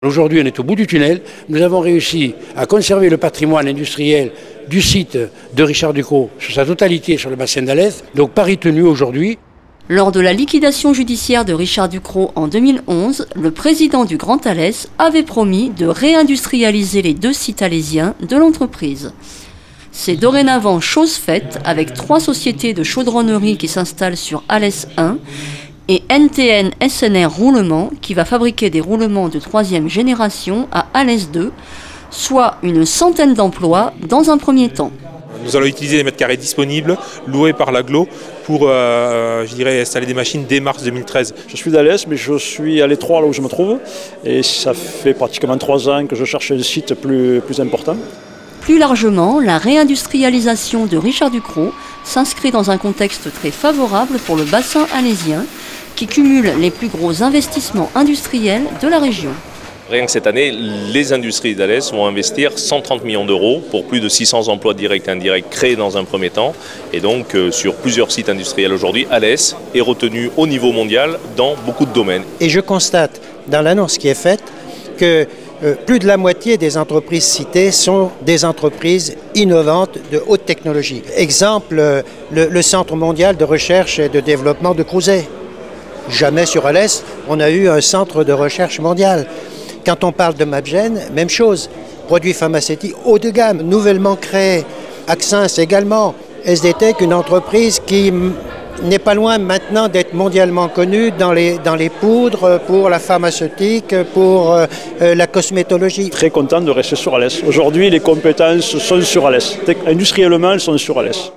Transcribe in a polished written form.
Aujourd'hui, on est au bout du tunnel. Nous avons réussi à conserver le patrimoine industriel du site de Richard Ducrot sur sa totalité sur le bassin d'Alès. Donc pari tenu aujourd'hui. Lors de la liquidation judiciaire de Richard Ducrot en 2011, le président du Grand Alès avait promis de réindustrialiser les 2 sites alésiens de l'entreprise. C'est dorénavant chose faite avec 3 sociétés de chaudronnerie qui s'installent sur Alès 1 et NTN SNR Roulement qui va fabriquer des roulements de 3e génération à Alès 2, soit une centaine d'emplois dans un premier temps. Nous allons utiliser les mètres carrés disponibles, loués par l'aglo, pour installer des machines dès mars 2013. Je suis d'Alès, mais je suis à l'étroit là où je me trouve. Et ça fait pratiquement 3 ans que je cherche un site plus important. Plus largement, la réindustrialisation de Richard Ducrot s'inscrit dans un contexte très favorable pour le bassin alésien, qui cumule les plus gros investissements industriels de la région. Rien que cette année, les industries d'Alès vont investir 130 millions d'euros pour plus de 600 emplois directs et indirects créés dans un premier temps. Et donc, sur plusieurs sites industriels aujourd'hui, Alès est retenu au niveau mondial dans beaucoup de domaines. Et je constate, dans l'annonce qui est faite, que plus de la moitié des entreprises citées sont des entreprises innovantes de haute technologie. Exemple, le Centre mondial de recherche et de développement de Crozet. Jamais sur Alès, on a eu un centre de recherche mondial. Quand on parle de Mapgen, même chose. Produits pharmaceutiques haut de gamme, nouvellement créés. Accens également. SDTech, une entreprise qui n'est pas loin maintenant d'être mondialement connue dans les poudres, pour la pharmaceutique, pour la cosmétologie. Très content de rester sur Alès. Aujourd'hui, les compétences sont sur Alès. Industriellement, elles sont sur Alès.